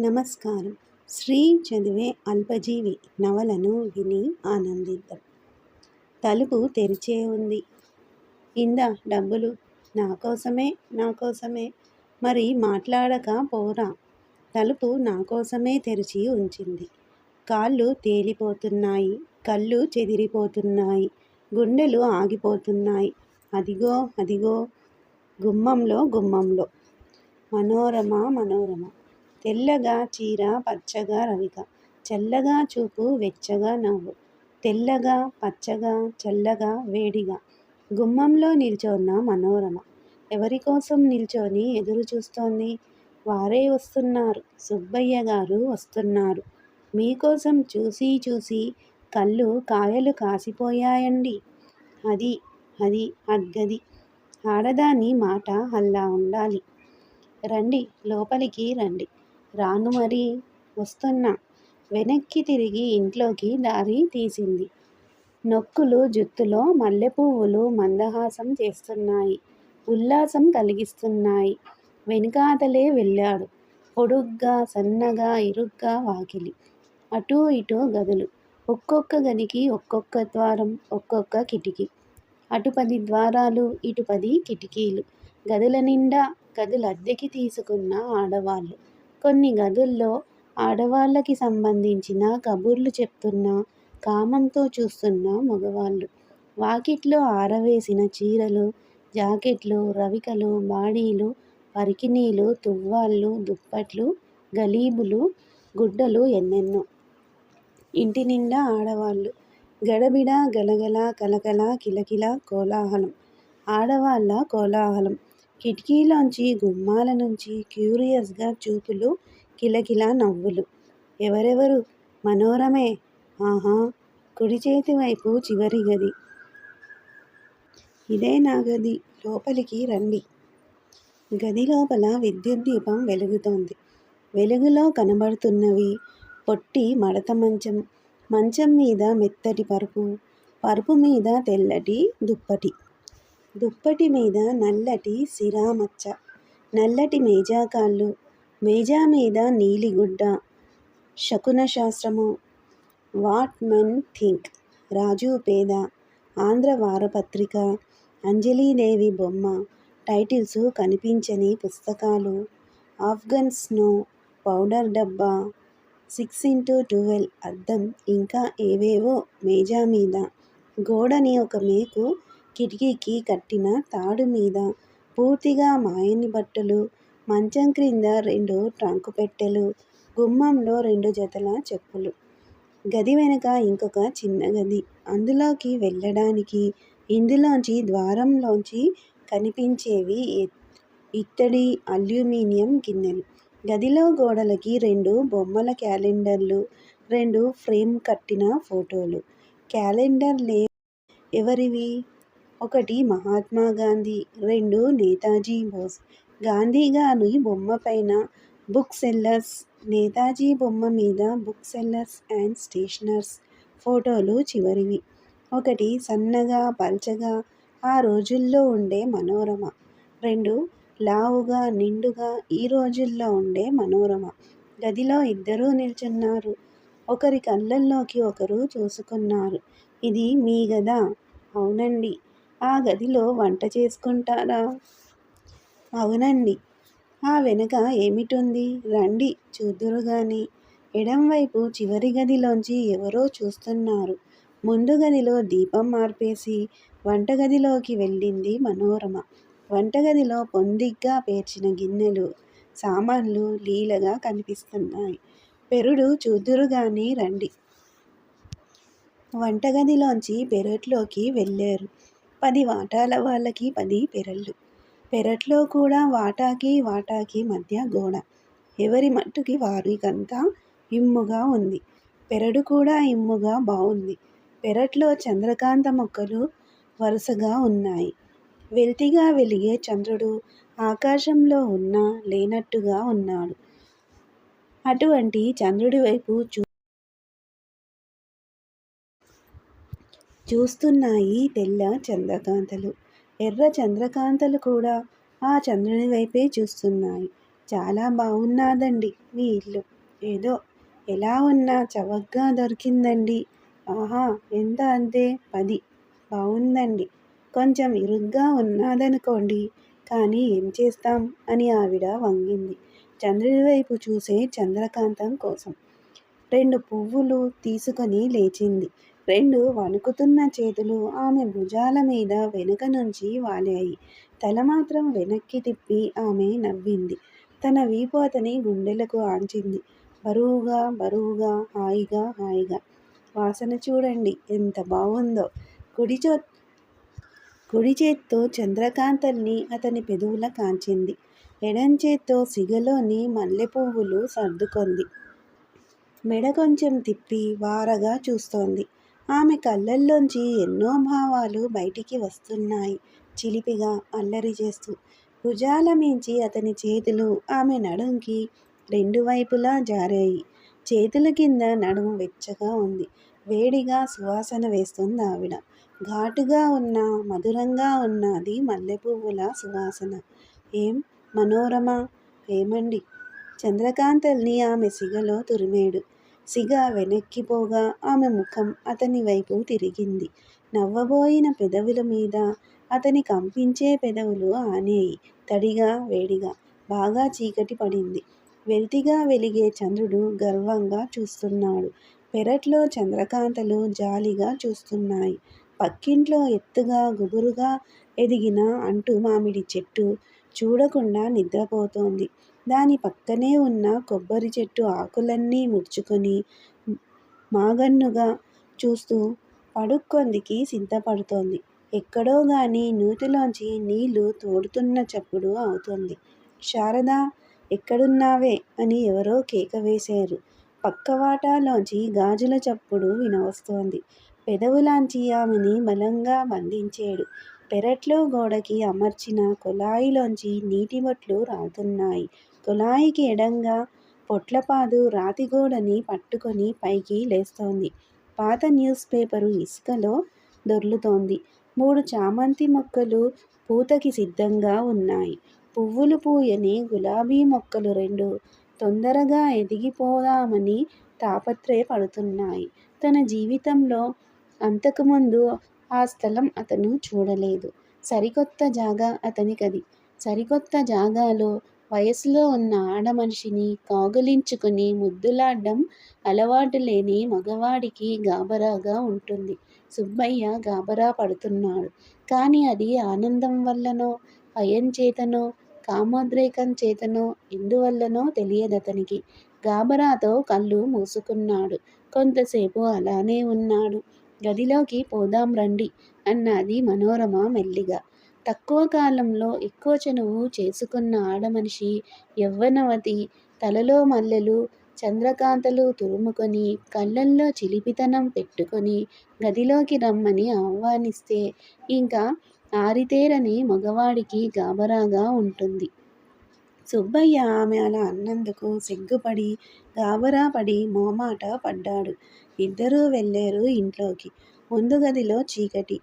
నమస్కారం. శ్రీ చదివే అల్పజీవి నవలను విని ఆనందిద్దాం. తలుపు తెరిచే ఉంది. ఇందా డబ్బులు. నాకోసమే. మరి మాట్లాడక పోరా. తలుపు నాకోసమే తెరిచి ఉంచింది. కాళ్ళు తేలిపోతున్నాయి. కళ్ళు చెదిరిపోతున్నాయి. గుండెలు ఆగిపోతున్నాయి. అదిగో గుమ్మంలో మనోరమ. తెల్లగా చీర, పచ్చగా రవిక, చల్లగా చూపు, వెచ్చగా నవ్వు, తెల్లగా పచ్చగా చల్లగా వేడిగా. గుమ్మంలో నిల్చొన్న మనోరమ ఎవరికోసం నిల్చొని ఎదురు చూస్తోంది? వారే వస్తున్నారు. సుబ్బయ్య గారు వస్తున్నారు. మీకోసం చూసి కళ్ళు కాయలు కాసిపోయాయండి. అది గది. ఆడదాని మాట అల్లా ఉండాలి. రండి, లోపలికి రండి. రాను మరి, వస్తున్నా. వెనక్కి తిరిగి ఇంట్లోకి దారి తీసింది. నొక్కులు జుత్తులో మల్లెపువ్వులు మందహాసం చేస్తున్నాయి. ఉల్లాసం కలిగిస్తున్నాయి. వెనుకాతలే వెళ్ళాడు. పొడుగ్గా, సన్నగా, ఇరుగ్గా వాకిలి. అటూ ఇటూ గదులు. ఒక్కొక్క గదికి ఒక్కొక్క ద్వారం, ఒక్కొక్క కిటికీ. అటు 10 ద్వారాలు, ఇటు 10 కిటికీలు. గదుల నిండా గదులద్దెకి తీసుకున్న ఆడవాళ్ళు. కొన్ని గదుల్లో ఆడవాళ్ళకి సంబంధించిన కబుర్లు చెప్తున్న, కామంతో చూస్తున్న మగవాళ్ళు. వాకిట్లో ఆరవేసిన చీరలు, జాకెట్లు, రవికలు, బాడీలు, పరికిణీలు, తువ్వాళ్ళు, దుప్పట్లు, గలీబులు, గుడ్డలు ఎన్నెన్నో. ఇంటి నిండా ఆడవాళ్ళు. గడబిడ, గలగల, కలకల, కిలకిల కోలాహలం. ఆడవాళ్ళ కోలాహలం. కిటికీలోంచి, గుమ్మాల నుంచి క్యూరియస్గా చూపులు, కిలకిల నవ్వులు. ఎవరెవరు? మనోరమే. ఆహా! కుడి చేతి వైపు చివరి గది. ఇదే నా గది. లోపలికి రండి. గది లోపల విద్యుత్ దీపం వెలుగుతోంది. వెలుగులో కనబడుతున్నవి పొట్టి మడత మంచం, మంచం మీద మెత్తటి పరుపు మీద తెల్లటి దుప్పటి మీద నల్లటి సిరామచ్చ, నల్లటి మేజాకాళ్ళు, మేజా మీద నీలిగుడ్డ. శకున శాస్త్రము, వాట్ మెన్ థింక్, రాజు పేద, ఆంధ్ర వారపత్రిక, అంజలీదేవి బొమ్మ, టైటిల్స్ కనిపించని పుస్తకాలు, ఆఫ్ఘన్ స్నో, పౌడర్ డబ్బా, 6x12 అద్దం, ఇంకా ఏవేవో మేజా మీద. గోడని ఒక మేకు, కిటికీకి కట్టిన తాడు మీద పూర్తిగా మాయని బట్టలు, మంచం క్రింద 2 ట్రంకు పెట్టెలు, గుమ్మంలో 2 జతల చెప్పులు. గది వెనుక ఇంకొక చిన్న గది. అందులోకి వెళ్ళడానికి ఇందులోంచి ద్వారంలోంచి కనిపించేవి ఇత్తడి, అల్యూమినియం గిన్నెలు. గదిలో గోడలకి 2 బొమ్మల క్యాలెండర్లు, 2 ఫ్రేమ్ కట్టిన ఫోటోలు. క్యాలెండర్లే ఎవరివి? ఒకటి మహాత్మా గాంధీ, 2 నేతాజీ బోస్. గాంధీ గారి బొమ్మ పైన బుక్ సెల్లర్స్, నేతాజీ బొమ్మ మీద బుక్ సెల్లర్స్ అండ్ స్టేషనర్స్ ఫోటోలు చివరివి. ఒకటి సన్నగా, పల్చగా, ఆ రోజుల్లో ఉండే మనోరమ. 2 లావుగా, నిండుగా, ఈ రోజుల్లో ఉండే మనోరమ. గదిలో ఇద్దరూ నిల్చున్నారు. ఒకరి కళ్ళల్లోకి ఒకరు చూసుకున్నారు. ఇది మీ గదా? అవునండి. ఆ గదిలో వంట చేసుకుంటారా? అవునండి. ఆ వెనుక ఏమిటుంది? రండి, చూద్దురుగాని. ఎడంవైపు చివరి గదిలోంచి ఎవరో చూస్తున్నారు. ముందు గదిలో దీపం ఆర్పేసి వంటగదిలోకి వెళ్ళింది మనోరమ. వంటగదిలో పొందిగ్గా పేర్చిన గిన్నెలు, సామాన్లు లీలగా కనిపిస్తున్నాయి. పెరుడు చూద్దురుగాని రండి. వంటగదిలోంచి పెరట్లోకి వెళ్ళారు. 10 వాటాల వాళ్ళకి 10 పెరళ్ళు. పెరట్లో కూడా వాటాకి మధ్య గోడ. ఎవరి మట్టుకి వారికంతా ఇమ్ముగా ఉంది. పెరడు కూడా ఇమ్ముగా బావుంది. పెరట్లో చంద్రకాంత మొక్కలు వరుసగా ఉన్నాయి. వెల్తిగా వెలిగే చంద్రుడు ఆకాశంలో ఉన్నా లేనట్టుగా ఉన్నాడు. అటువంటి చంద్రుడి వైపు చూస్తున్నాయి తెల్ల చంద్రకాంతలు. ఎర్ర చంద్రకాంతలు కూడా ఆ చంద్రుని వైపే చూస్తున్నాయి. చాలా బాగున్నాదండి మీ ఇల్లు. ఏదో ఎలా ఉన్నా చవకగా దొరికిందండి. ఆహా! ఎంత అంతే 10. బావుందండి. కొంచెం ఇరుగ్గా ఉన్నాదనుకోండి. కానీ ఏం చేస్తాం అని ఆవిడ వంగింది చంద్రుడి వైపు చూసే చంద్రకాంతం కోసం. 2 పువ్వులు తీసుకొని లేచింది. 2 వణుకుతున్న చేతులు ఆమె భుజాల మీద వెనుక నుంచి వాలాయి. తల మాత్రం వెనక్కి తిప్పి ఆమె నవ్వింది. తన వీపు అతని గుండెలకు ఆంచింది. బరువుగా బరువుగా, హాయిగా హాయిగా. వాసన చూడండి ఎంత బావుందో. కుడి చేత్తో చంద్రకాంతల్ని అతని పెదవుల కాంచింది. ఎడంచేత్తో సిగలోని మల్లెపువ్వులు సర్దుకొంది. మెడ కొంచెం తిప్పి వారగా చూస్తోంది. ఆమె కళ్ళల్లోంచి ఎన్నో భావాలు బయటికి వస్తున్నాయి చిలిపిగా, అల్లరి చేస్తూ. భుజాల మించి అతని చేతులు ఆమె నడుంకి 2 వైపులా జారాయి. చేతుల కింద నడుము వెచ్చగా ఉంది. వేడిగా సువాసన వేస్తోందావిడ. ఘాటుగా ఉన్న, మధురంగా ఉన్న అది మల్లెపువ్వుల సువాసన. ఏం మనోరమ! ఏమండి? చంద్రకాంతల్ని ఆమె సిగలో తురిమేడు. సిగ వెనక్కిపోగా ఆమె ముఖం అతని వైపు తిరిగింది. నవ్వబోయిన పెదవుల మీద అతని కంపించే పెదవులు ఆనేయి. తడిగా, వేడిగా. బాగా చీకటి పడింది. వెలితిగా వెలిగే చంద్రుడు గర్వంగా చూస్తున్నాడు. పెరట్లో చంద్రకాంతలు జాలిగా చూస్తున్నాయి. పక్కింట్లో ఎత్తుగా, గుబురుగా ఎదిగిన అంటు మామిడి చెట్టు చూడకుండా నిద్రపోతోంది. దాని పక్కనే ఉన్న కొబ్బరి చెట్టు ఆకులన్నీ ముడుచుకొని మాగన్నుగా చూస్తూ పడుక్కొందికి సిద్ధపడుతోంది. ఎక్కడో గాని నూతిలోంచి నీళ్లు తోడుతున్న చప్పుడు అవుతోంది. శారదా! ఎక్కడున్నావే అని ఎవరో కేక వేశారు. పక్కవాటాలోంచి గాజుల చప్పుడు వినవస్తోంది. పెదవులాంచి ఆమెని బలంగా బంధించేడు. పెరట్లో గోడకి అమర్చిన కుళాయిలోంచి నీటిబొట్లు రాలుతున్నాయి. కుళాయికి ఎడంగా పొట్లపాదు రాతిగోడని పట్టుకొని పైకి లేస్తోంది. పాత న్యూస్ పేపరు ఇసుకలో దొర్లుతోంది. 3 చామంతి మొక్కలు పూతకి సిద్ధంగా ఉన్నాయి. పువ్వులు పూయని గులాబీ మొక్కలు 2 తొందరగా ఎదిగిపోదామని తాపత్రయపడుతున్నాయి. తన జీవితంలో అంతకుముందు ఆ స్థలం అతను చూడలేదు. సరికొత్త జాగా అతనికది. సరికొత్త జాగాలో వయసులో ఉన్న ఆడమనిషిని కౌగిలించుకుని ముద్దులాడ్డం అలవాటు లేని మగవాడికి గాబరాగా ఉంటుంది. సుబ్బయ్య గాబరా పడుతున్నాడు. కానీ అది ఆనందం వల్లనో, భయం చేతనో, కామోద్రేకం చేతనో, ఎందువల్లనో తెలియదతనికి. గాబరాతో కళ్ళు మూసుకున్నాడు. కొంతసేపు అలానే ఉన్నాడు. గదిలోకి పోదాం రండి అన్నది మనోరమ మెల్లిగా. తక్కువ కాలంలో ఎక్కువ చనువు చేసుకున్న ఆడమనిషి, యవ్వనవతి, తలలో మల్లెలు, చంద్రకాంతలు తురుముకొని, కళ్ళల్లో చిలిపితనం పెట్టుకొని గదిలోకి రమ్మని ఆహ్వానిస్తే ఇంకా ఆరితేరని మగవాడికి గాబరాగా ఉంటుంది. సుబ్బయ్య ఆమె అలా అన్నందుకు సిగ్గుపడి, గాబరా పడి, మొహమాట పడ్డాడు. ఇద్దరూ వెళ్ళేరు ఇంట్లోకి. ముందు గదిలో చీకటి.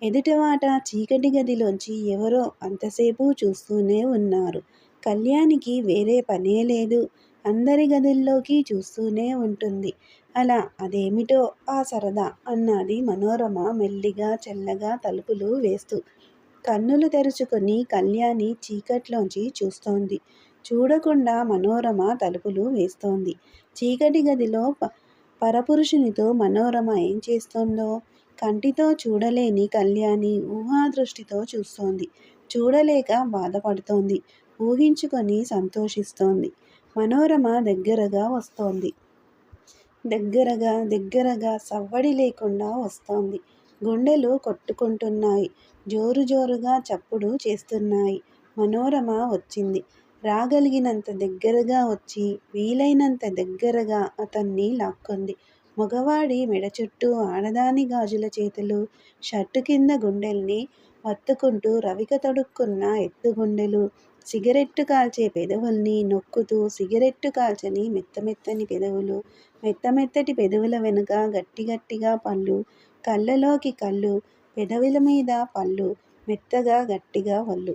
ఎదుటవాట చీకటి గదిలోంచి ఎవరో అంతసేపు చూస్తూనే ఉన్నారు. కళ్యాణికి వేరే పనే లేదు. అందరి గదుల్లోకి చూస్తూనే ఉంటుంది. అలా అదేమిటో ఆ సరదా అన్నది మనోరమ మెల్లిగా చల్లగా తలుపులు వేస్తూ. కన్నులు తెరుచుకొని కళ్యాణి చీకట్లోంచి చూస్తోంది. చూడకుండా మనోరమ తలుపులు వేస్తోంది. చీకటి గదిలో పరపురుషునితో మనోరమ ఏం చేస్తోందో కంటితో చూడలేని కళ్యాణి ఊహాదృష్టితో చూస్తోంది. చూడలేక బాధపడుతోంది. ఊహించుకొని సంతోషిస్తోంది. మనోరమ దగ్గరగా వస్తోంది. దగ్గరగా సవ్వడి లేకుండా వస్తోంది. గుండెలు కొట్టుకుంటున్నాయి. జోరు జోరుగా చప్పుడు చేస్తున్నాయి. మనోరమ వచ్చింది. రాగలిగినంత దగ్గరగా వచ్చి వీలైనంత దగ్గరగా అతన్ని లాక్కొంది. మగవాడి మెడ చుట్టూ ఆడదాని గాజుల చేతులు, షర్టు కింద గుండెల్ని వత్తుకుంటూ రవిక తొడుక్కున్న ఎత్తుగుండెలు, సిగరెట్టు కాల్చే పెదవుల్ని నొక్కుతూ సిగరెట్టు కాల్చని మెత్తమెత్తని పెదవులు, మెత్తమెత్తటి పెదవుల వెనుక గట్టిగట్టిగా పళ్ళు, కళ్ళలోకి కళ్ళు, పెదవుల మీద పళ్ళు, మెత్తగా గట్టిగా ఒళ్ళు.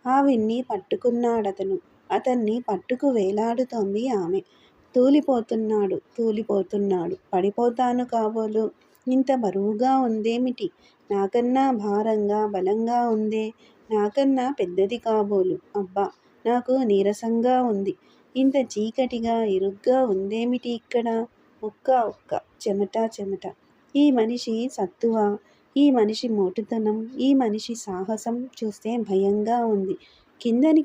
ఆవిణ్ణి పట్టుకున్నాడతను. అతన్ని పట్టుకు వేలాడుతోంది ఆమె. తూలిపోతున్నాడు, తూలిపోతున్నాడు. పడిపోతాను కాబోలు. ఇంత బరువుగా ఉందేమిటి? నాకన్నా భారంగా బలంగా ఉందే. నాకన్నా పెద్దది కాబోలు. అబ్బా! నాకు నీరసంగా ఉంది. ఇంత చీకటిగా ఇరుగ్గా ఉందేమిటి ఇక్కడ? ఉక్క ఉక్క, చెమట చెమట. ఈ మనిషి సత్తువ, ఈ మనిషి మోటుతనం, ఈ మనిషి సాహసం చూస్తే భయంగా ఉంది. కిందని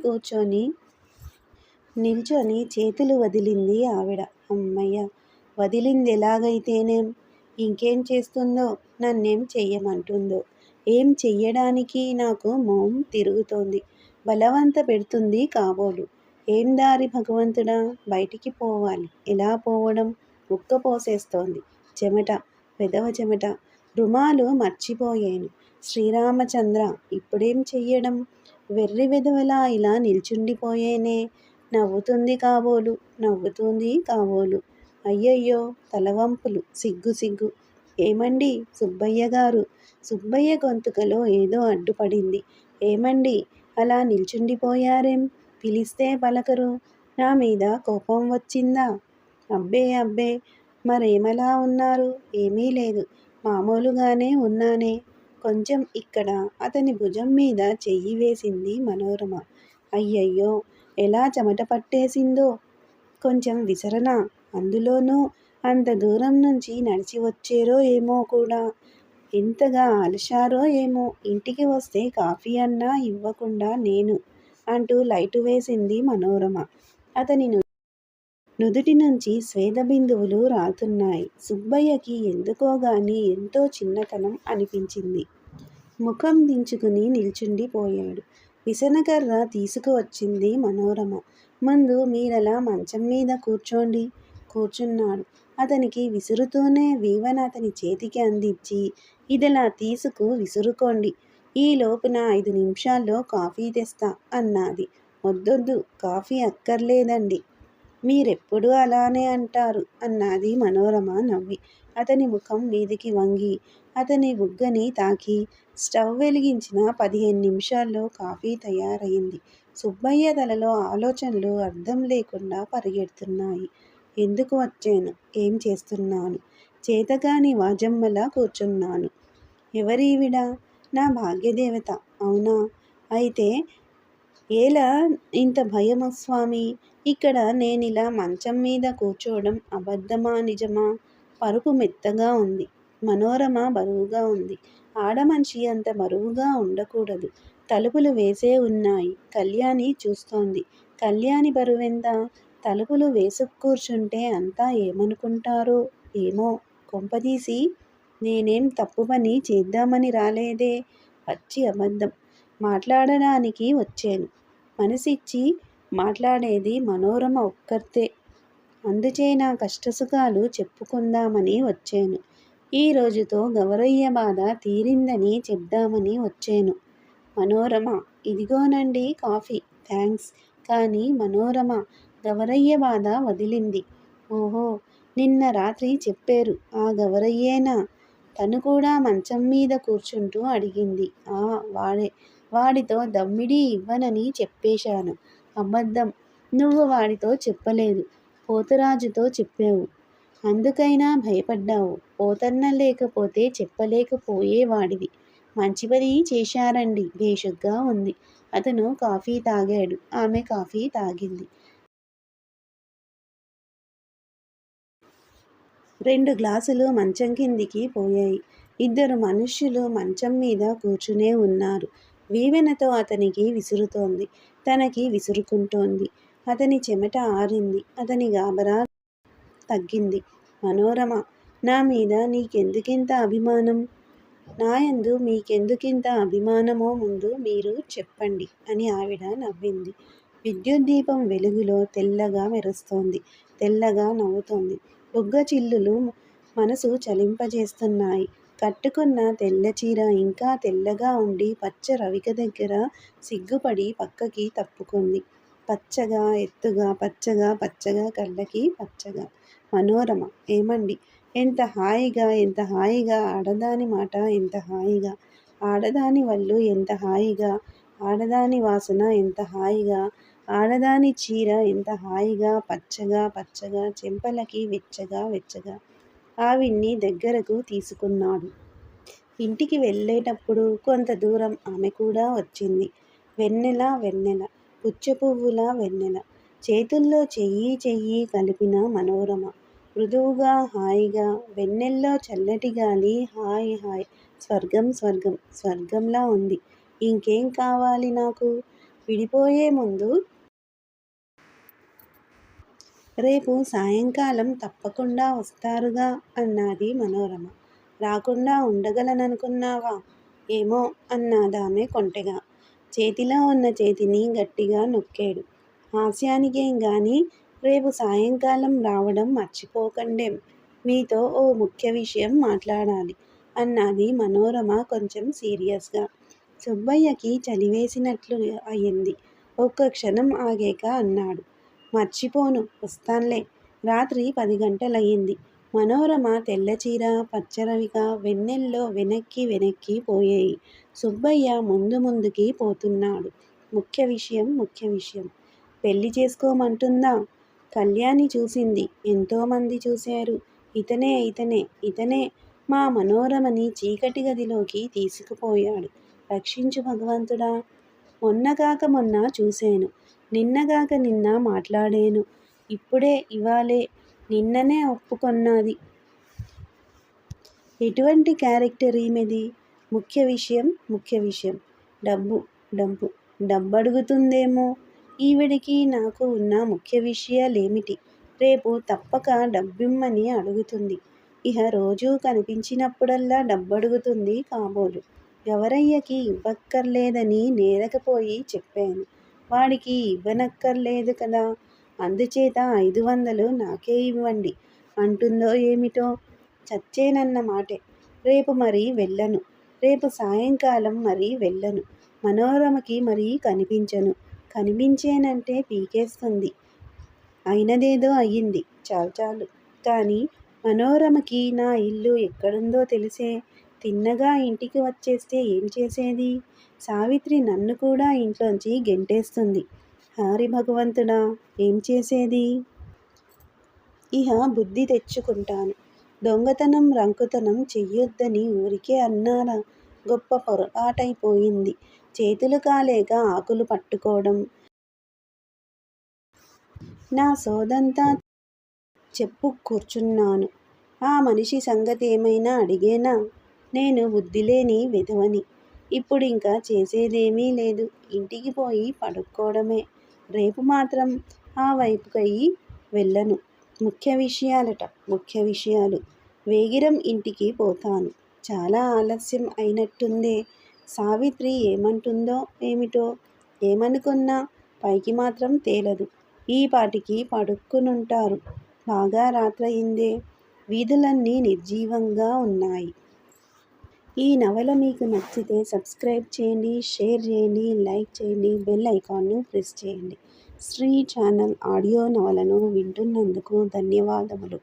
నిల్చొని చేతులు వదిలింది ఆవిడ. అమ్మయ్య! వదిలిందెలాగైతేనేం? ఇంకేం చేస్తుందో? నన్నేం చెయ్యమంటుందో? ఏం చెయ్యడానికి నాకు మొహం తిరుగుతోంది. బలవంత పెడుతుంది కాబోలు. ఏం దారి భగవంతుడా? బయటికి పోవాలి. ఎలా పోవడం? ఉక్కపోసేస్తోంది. చెమట, వెధవ చెమట. రుమాలు మర్చిపోయేను. శ్రీరామచంద్ర! ఇప్పుడేం చెయ్యడం? వెర్రి వెధవలా ఇలా నిల్చుండిపోయేనే. నవ్వుతుంది కాబోలు, నవ్వుతుంది కాబోలు. అయ్యయ్యో! తలవంపులు. సిగ్గు సిగ్గు. ఏమండీ సుబ్బయ్యగారు! సుబ్బయ్య గొంతుకలో ఏదో అడ్డుపడింది. ఏమండీ అలా నిల్చుండిపోయారేం? పిలిస్తే పలకరు. నా మీద కోపం వచ్చిందా? అబ్బే అబ్బే! మరేమలా ఉన్నారు? ఏమీ లేదు. మామూలుగానే ఉన్నానే. కొంచెం ఇక్కడ. అతని భుజం మీద చెయ్యి వేసింది మనోరమ. అయ్యయ్యో! ఎలా చెమట పట్టేసిందో. కొంచెం విసరనా? అందులోనూ అంత దూరం నుంచి నడిచి వచ్చేరో ఏమో కూడా. ఎంతగా అలశారో ఏమో. ఇంటికి వస్తే కాఫీ అన్నా ఇవ్వకుండా నేను అంటూ లైటు వేసింది మనోరమ. అతని నుదుటి నుంచి స్వేద బిందువులు రాలుతున్నాయి. సుబ్బయ్యకి ఎందుకోగాని ఎంతో చిన్నతనం అనిపించింది. ముఖం దించుకుని నిల్చుండిపోయాడు. విసనకర్ర తీసుకువచ్చింది మనోరమ. ముందు మీరలా మంచం మీద కూర్చోండి. కూర్చున్నాడు. అతనికి విసురుతూనే వీవన అతని చేతికి అందించి, ఇదలా తీసుకు విసురుకోండి. ఈ లోపున 5 నిమిషాల్లో కాఫీ తెస్తా అన్నాది. వద్దొద్దు, కాఫీ అక్కర్లేదండి. మీరెప్పుడూ అలానే అంటారు అన్నది మనోరమ నవ్వి. అతని ముఖం మీదికి వంగి అతని బుగ్గని తాకి స్టవ్ వెలిగించిన 15 నిమిషాల్లో కాఫీ తయారైంది. సుబ్బయ్య తలలో ఆలోచనలు అర్థం లేకుండా పరిగెడుతున్నాయి. ఎందుకు వచ్చాను? ఏం చేస్తున్నాను? చేతకాని వాజమ్మలా కూర్చున్నాను. ఎవరీవిడ? నా భాగ్యదేవత. అవునా? అయితే ఏలా ఇంత భయము స్వామి? ఇక్కడ నేనిలా మంచం మీద కూర్చోవడం అబద్ధమా నిజమా? పరుపు మెత్తగా ఉంది. మనోరమ బరువుగా ఉంది. ఆడమనిషి అంత బరువుగా ఉండకూడదు. తలుపులు వేసే ఉన్నాయి. కళ్యాణి చూస్తోంది. కళ్యాణి బరువెంత? తలుపులు వేసుకు కూర్చుంటే అంతా ఏమనుకుంటారో ఏమో. కొంపదీసి నేనేం తప్పు పని చేద్దామని రాలేదే. పచ్చి అబద్ధం. మాట్లాడడానికి వచ్చాను. మనసిచ్చి మాట్లాడేది మనోరమ ఒక్కర్తే. అందుచే నా కష్టసుఖాలు చెప్పుకుందామని వచ్చాను. ఈ రోజుతో గౌరయ్య బాధ తీరిందని చెప్దామని వచ్చాను. మనోరమ, ఇదిగోనండి కాఫీ. థాంక్స్. కానీ మనోరమ, గౌరయ్య బాధ వదిలింది. ఓహో, నిన్న రాత్రి చెప్పేరు. ఆ గౌరయ్యేనా? తను కూడా మంచం మీద కూర్చుంటూ అడిగింది. ఆ, వాడే. వాడితో దమ్మిడీ ఇవ్వనని చెప్పేశాను. అబద్ధం. నువ్వు వాడితో చెప్పలేదు. పోతురాజుతో చెప్పావు. అందుకైనా భయపడ్డావు. పోతన్న లేకపోతే చెప్పలేకపోయేవాడివి. మంచి పని చేశారండి. భేషుగ్గా ఉంది. అతను కాఫీ తాగాడు. ఆమె కాఫీ తాగింది. 2 గ్లాసులు మంచం కిందికి పోయాయి. 2 మనుష్యులు మంచం మీద కూర్చునే ఉన్నారు. వీవెనతో అతనికి విసురుతోంది. తనకి విసురుకుంటోంది. అతని చెమట ఆరింది. అతని గాబరా తగ్గింది. మనోరమ, నా మీద నీకెందుకింత అభిమానం? నాయందు మీకెందుకింత అభిమానమో ముందు మీరు చెప్పండి అని ఆవిడ నవ్వింది. విద్యుద్దీపం వెలుగులో తెల్లగా మెరుస్తోంది. తెల్లగా నవ్వుతోంది. బుగ్గ చిల్లులు మనసు చలింపజేస్తున్నాయి. కట్టుకున్న తెల్లచీర ఇంకా తెల్లగా ఉండి పచ్చ రవిక దగ్గర సిగ్గుపడి పక్కకి తప్పుకుంది. పచ్చగా, ఎత్తుగా, పచ్చగా, పచ్చగా, కళ్ళకి పచ్చగా. మనోరమ, ఏమండి? ఎంత హాయిగా, ఎంత హాయిగా. ఆడదాని మాట ఎంత హాయిగా. ఆడదాని వళ్ళు ఎంత హాయిగా. ఆడదాని వాసన ఎంత హాయిగా. ఆడదాని చీర ఎంత హాయిగా పచ్చగా పచ్చగా చెంపలకి వెచ్చగా వెచ్చగా. ఆవిడ్ని దగ్గరకు తీసుకున్నాడు. ఇంటికి వెళ్ళేటప్పుడు కొంత దూరం ఆమె కూడా వచ్చింది. వెన్నెల వెన్నెల, పుచ్చపువ్వులా వెన్నెల. చేతుల్లో చెయ్యి చెయ్యి కలిపిన మనోరమ. మృదువుగా హాయిగా వెన్నెల్లో చల్లటి గాలి హాయ్ హాయ్. స్వర్గం స్వర్గం స్వర్గంలా ఉంది. ఇంకేం కావాలి నాకు? విడిపోయే ముందు రేపు సాయంకాలం తప్పకుండా వస్తారుగా అన్నది మనోరమ. రాకుండా ఉండగలననుకున్నావా? ఏమో అన్నదామె కొంటెగా. చేతిలో ఉన్న చేతిని గట్టిగా నొక్కాడు. హాస్యానికేం గాని రేపు సాయంకాలం రావడం మర్చిపోకండేం. మీతో ఓ ముఖ్య విషయం మాట్లాడాలి అన్నది మనోరమ కొంచెం సీరియస్గా. సుబ్బయ్యకి చలివేసినట్లు అయింది. ఒక్క క్షణం ఆగాక అన్నాడు. మర్చిపోను, వస్తాన్లే. రాత్రి 10 గంటలయింది. మనోరమ తెల్లచీర పచ్చరవిక వెన్నెల్లో వెనక్కి వెనక్కి పోయేయి. సుబ్బయ్య ముందు ముందుకి పోతున్నాడు. ముఖ్య విషయం ముఖ్య విషయం. పెళ్లి చేసుకోమంటుందా? కళ్యాణి చూసింది. ఎంతోమంది చూశారు. ఇతనే ఇతనే ఇతనే మా మనోరమని చీకటి గదిలోకి తీసుకుపోయాడు. రక్షించు భగవంతుడా. మొన్నగాక మొన్న చూశాను. నిన్నగాక నిన్న మాట్లాడాను. ఇప్పుడే ఇవాళే నిన్ననే ఒప్పుకొన్నది. ఎటువంటి క్యారెక్టర్ ఈమెది? ముఖ్య విషయం ముఖ్య విషయం. డబ్బు డబ్బు డబ్బడుగుతుందేమో. ఈవిడికి నాకు ఉన్న ముఖ్య విషయాలేమిటి? రేపు తప్పక డబ్బిమ్మని అడుగుతుంది. ఇహ రోజూ కనిపించినప్పుడల్లా డబ్బడుగుతుంది కాబోలు. గవరయ్యకి ఇవ్వక్కర్లేదని నేరకపోయి చెప్పాను. వాడికి ఇవ్వనక్కర్లేదు కదా. అందుచేత 500 నాకే ఇవ్వండి అంటుందో ఏమిటో. చచ్చేనన్న మాటే. రేపు మరి వెళ్ళను. రేపు సాయంకాలం మరి వెళ్ళను. మనోరమకి మరి కనిపించను. కనిపించేనంటే పీకేస్తుంది. అయినదేదో అయ్యింది. చాలు చాలు. కానీ మనోరమకి నా ఇల్లు ఎక్కడుందో తెలిసే. తిన్నగా ఇంటికి వచ్చేస్తే ఏం చేసేది? సావిత్రి నన్ను కూడా ఇంట్లోంచి గెంటేస్తుంది. హారి భగవంతుడా, ఏం చేసేది? ఇహ బుద్ధి తెచ్చుకుంటాను. దొంగతనం రంకుతనం చెయ్యొద్దని ఊరికే అన్నారా? గొప్ప పొరపాటైపోయింది. చేతులు కాలేక ఆకులు పట్టుకోవడం. నా సోదంతా చెప్పు కూర్చున్నాను. ఆ మనిషి సంగతేమైనా అడిగేనా? నేను బుద్ధిలేని వెధవని. ఇప్పుడింక చేసేదేమీ లేదు. ఇంటికి పోయి పడుక్కోవడమే. రేపు మాత్రం ఆ వైపుకై వెళ్ళను. ముఖ్య విషయాలట ముఖ్య విషయాలు. వేగిరం ఇంటికి పోతాను. చాలా ఆలస్యం అయినట్టుందే. సావిత్రి ఏమంటుందో ఏమిటో. ఏమనుకున్నా పైకి మాత్రం తేలదు. ఈ పాటికి పడుక్కునుంటారు. బాగా రాత్రయిందే. వీధులన్నీ నిర్జీవంగా ఉన్నాయి. ఈ నవల మీకు నచ్చితే సబ్స్క్రైబ్ చేయండి, షేర్ చేయండి, లైక్ చేయండి, బెల్ ఐకాన్ను ప్రెస్ చేయండి. శ్రీ ఛానల్ ఆడియో నవలను వింటున్నందుకు ధన్యవాదములు.